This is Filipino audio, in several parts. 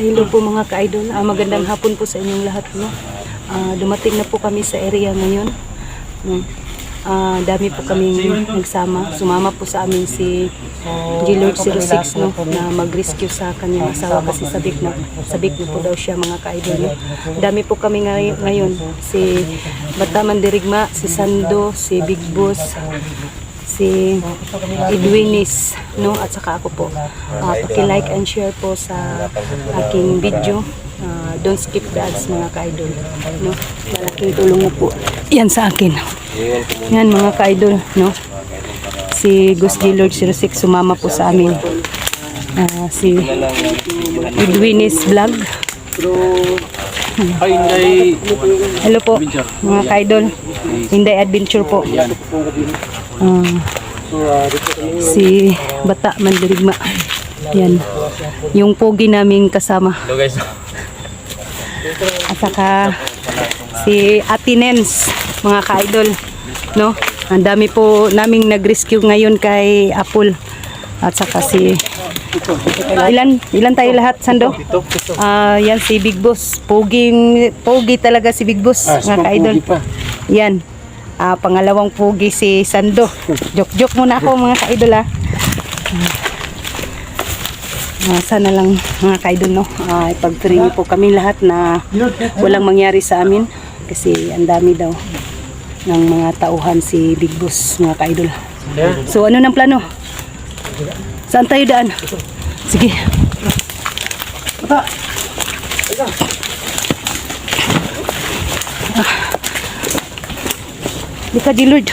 Hello po mga ka-idol. Magandang hapon po sa inyong lahat. No? Dumating na po kami sa area ngayon. No? Dami po kaming nagsama. Sumama po sa amin si G-Lord 06 no? Na mag-rescue sa kanyang asawa kasi sabik na po daw siya mga ka-idol. No? Dami po kami ngayon. Si Bata Mandirigma, si Sando, si Big Boss, si Edwinis, no? At saka ako po. Paki-like and share po sa aking video. Don't skip the ads mga ka-idol. No? Malaking tulong mo po yan sa akin. Yan mga ka-idol. No? Si Gus G-Lord 06 sumama po sa amin. Si Edwinis Vlog. Hello po mga ka-idol. Hinday Adventure po. Si Bata Mandirigma. Yan. Yung pogi naming kasama. At saka si Atinens, mga ka-idol. No? Ang dami po naming nag-rescue ngayon kay Apple. At saka si ilan tayo lahat, Sando? Yan si Big Boss. Pogi talaga si Big Boss, mga ka-idol. Yan. Pangalawang pogi si Sando. Joke muna ako mga ka-idol ha. Sana lang mga ka-idol no. Ipag-pray niyo po kami lahat na walang mangyari sa amin. Kasi ang dami daw ng mga tauhan si Big Boss mga ka-idol. So ano nang plano? Saan tayo daan? Sige. Di ka G-Lord.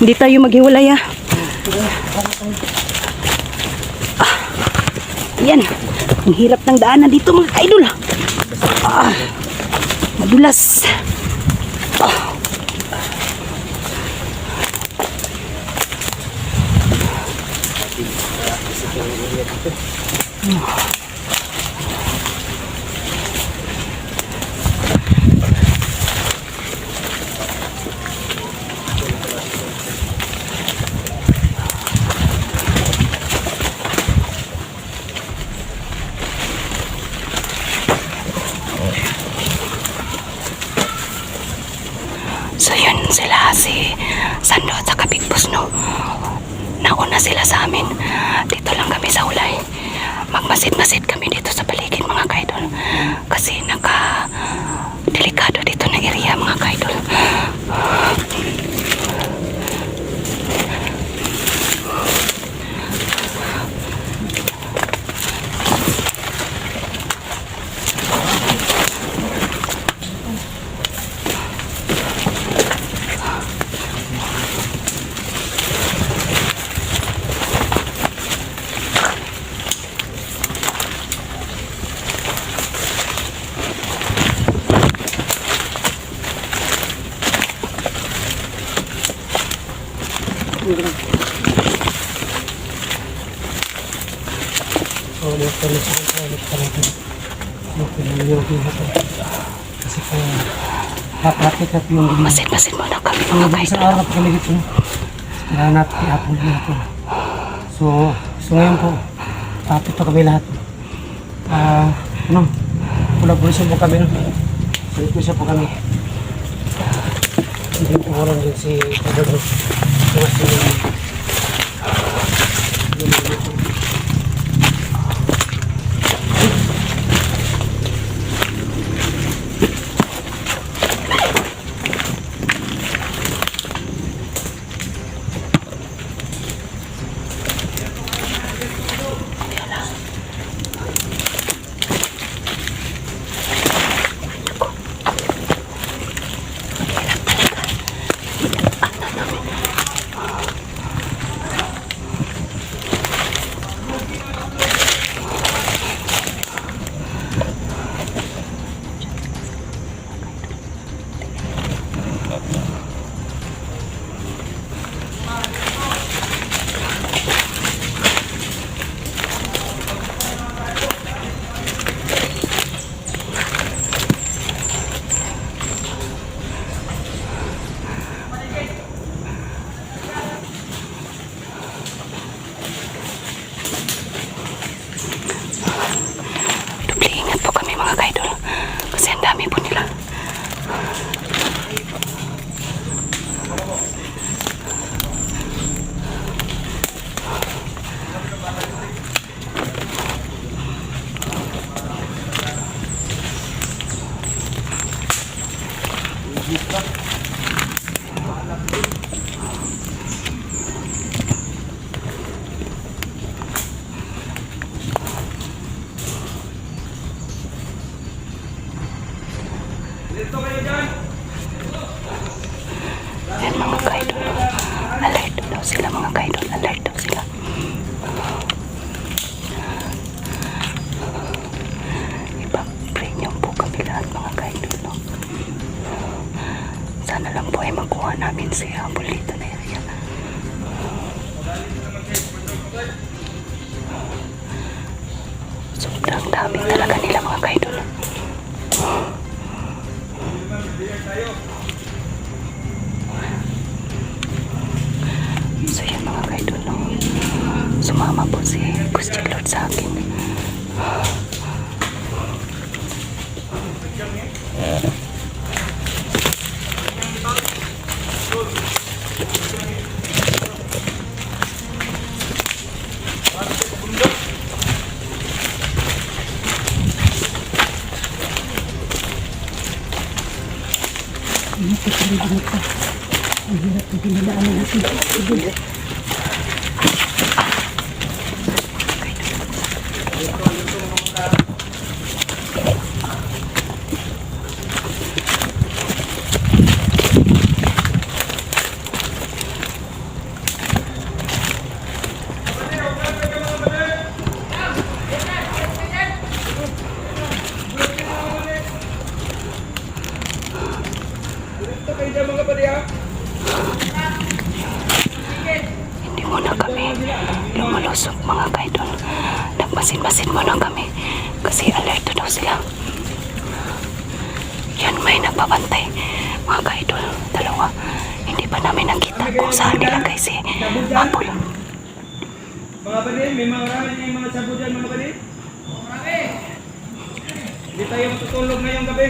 Hindi tayo maghiwalay ha. Yan. Ang hirap ng daanan dito mga ka-idol. Madulas. So yun sila si Sando at saka Big Boss no. Nauna sila sa amin. Dito lang kami sa ulay. Magmasid-masid kami dito sa paligid mga kaidol. Kasi delikado dito na area mga kaidol. Masid-masid muna kami mga kaidol. So ngayon po, ito kami lahat. Collaboration po kami. So ito siya po kami. Hindi po walang din si Pedro. sila mga kaidol. Alert daw sila. Ipag-pray niyo po kami lahat mga kaidol, no? Sana lang po ay makuha namin si Apple dito na area. Sobrang dami talaga nila mga kaidol. So yan mga kaidol, no? Sumama po si Gusti Lord sa akin. Ang hirap na dinadaanan natin. Sige. Hindi muna kami lumulusok mga kaidol. Nagmasin-masin muna kami kasi alerto daw sila. Yan, may nagbabantay mga kaidol. Dalawa. Hindi pa namin nakita kung saan nilagay si Apple. Mga badin, may mga sabo dyan mga badin? Hindi tayo matutulog ngayong gabi.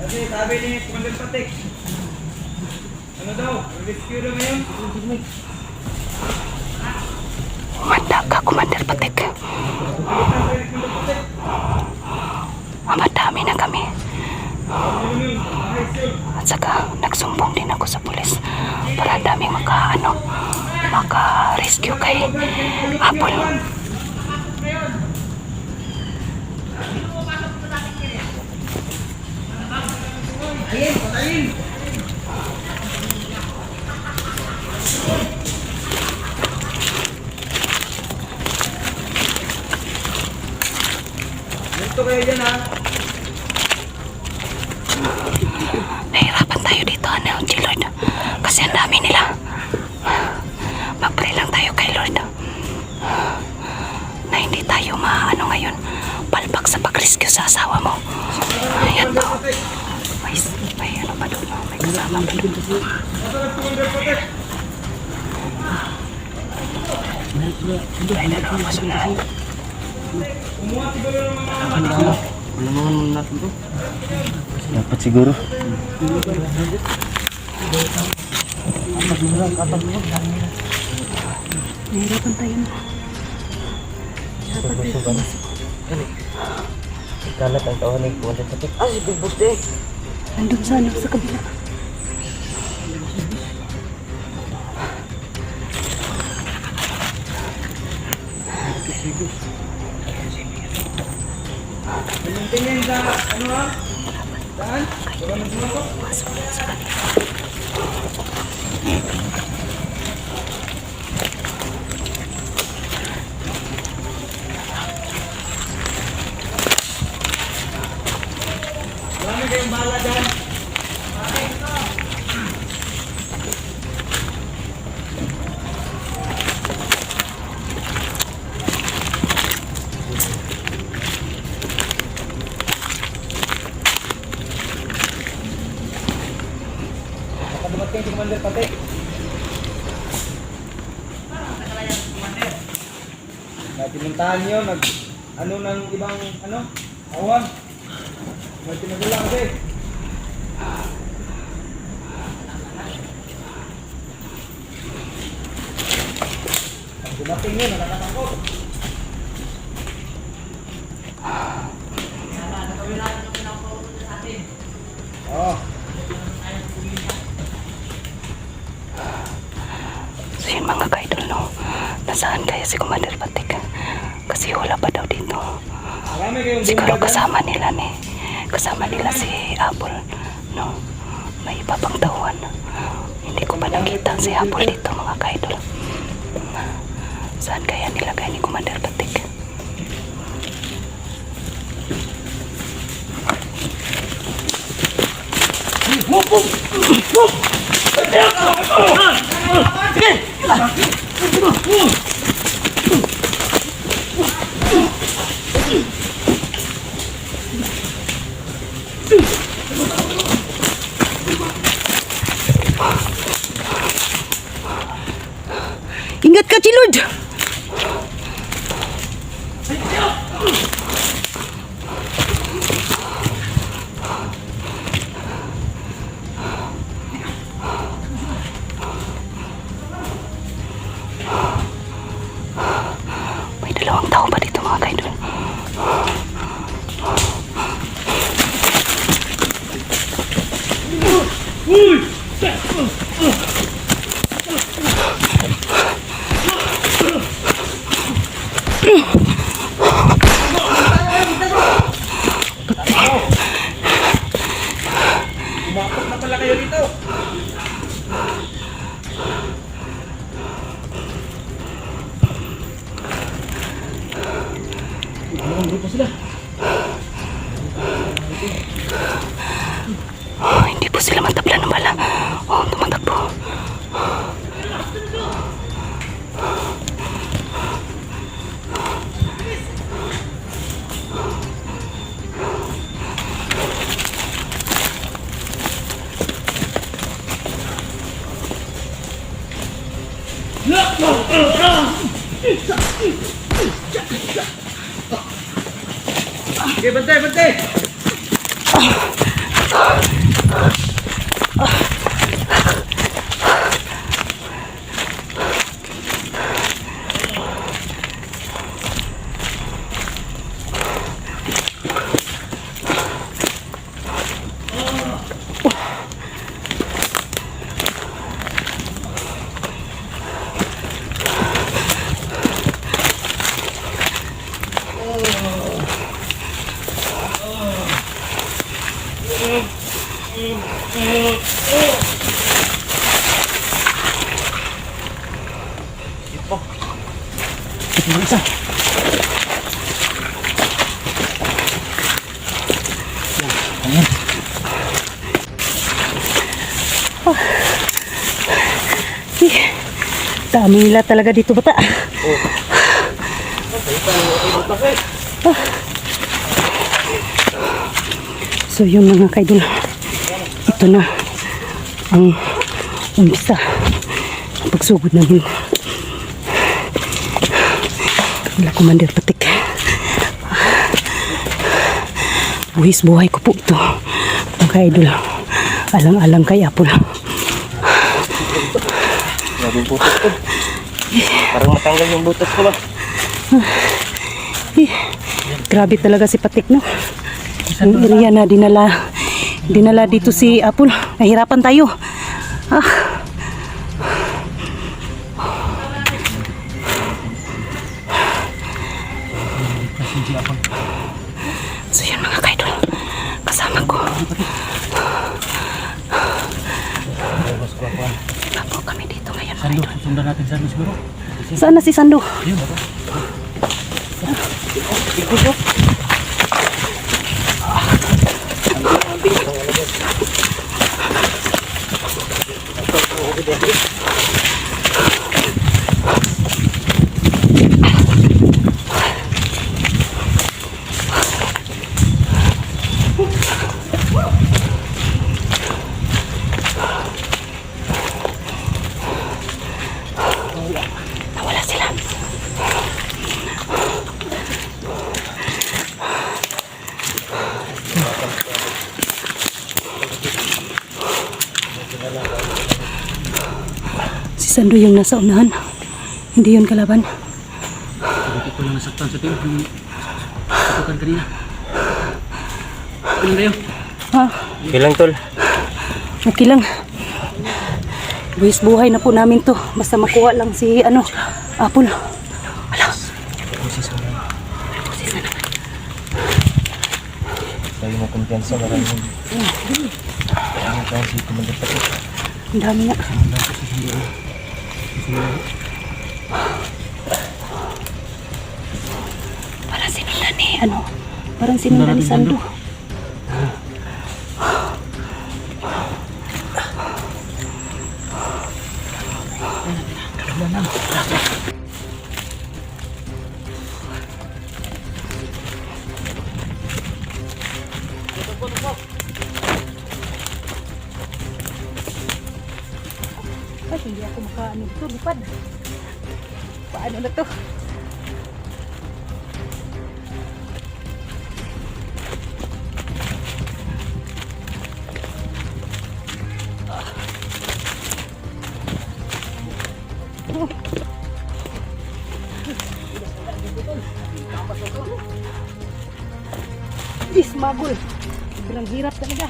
Kasi sabi ni Commander Patek, ano daw, rescue daw ngayon? Manda ka, Commander Patek. Madami na kami. At saka nagsumbong din ako sa pulis para daming maka-rescue kay Apple. Ayun, patayin! Dito kayo dyan ha. Nahirapan tayo dito, Lord. Kasi ang dami nila. Mag-pray lang tayo kay Lord na hindi tayo ngayon palpak sa pag-rescue sa asawa mo. Ayan po. May ano pa doon, may kasama pa doon. Ay, dalawa pa sila. Alam mo natin to? Dapat siguro. Nahirapan tayo na. Kalat ang tawahan ng Commander Patek. Si Big Boss Day. Nandun sa kabila. Tingin sa ano ha? Saan? Baka nagsuman ko? Marami kayong bahala dyan. Dumating si Commander Patek. Pinuntahan nyo, ano ng ibang, awan. May tinagulang kasi. Ang dumating nyo, nakakatakot. Oh. So yun mga kaidol, no? Nasaan kaya si Commander Patek? Kasi wala pa daw dito. Siguro kasama nila si Apple, no? May iba pang tauhan. Hindi ko pa nakita si Apple dito mga kaidol. Saan kaya nilagay ni Commander Patik? Ingat ka, Chilud! May dalawang tao pa dito mga kaidol. Umakot na pala kayo dito. Hindi po sila matabla ng bala. Tumatakbo. Okay, bantay, bantay. Isa. Ayan. Dami nila talaga dito bata. So yun mga kaidol, ito na ang umpisa ang pagsugod namin wala Commander Patik. Buhis buhay ko po ito mga kaidol, alang-alang kay Apple. Naging butas ko. Parang matanggal yung butas ko ba? Grabe talaga si Patik, no? Yung area na dinala dito si Apple. Nahirapan tayo. So yan mga kaidol, kasama ko. Bapo kami dito ngayon. Sando, sundan natin Sando siguro. Saan na si Sando? Ayun, baba. Nawala sila. Si Sando yung nasa unahan. Hindi yun kalaban. Hindi ko lang nasaktan sa tiyo. Yung satukan kanina. Ilan kayo? Ha? Ilang tol? Okay lang. Buwis buhay na po namin to. Basta makuha lang si Apple. Hala. Tayo mo kumpiyansa. Maraming si Commander Patik. Ang dami nga. Parang sinundan eh. Ano? Parang sinundan ni Sando. Ay, hindi ako makaano dito. Lipad. Paano na to? Ismagul. Sobrang hirap talaga.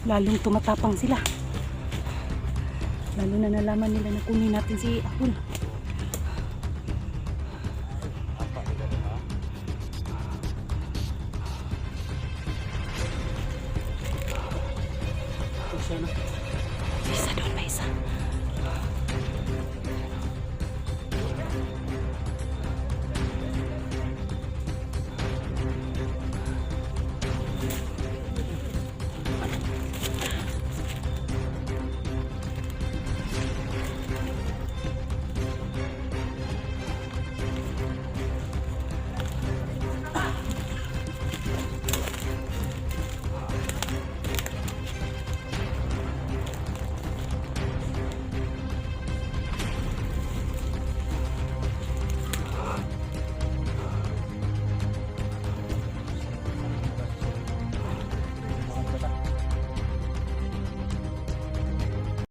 Lalong tumatapang sila. Lalo na nalaman nila na kunin natin si Apul. Sana.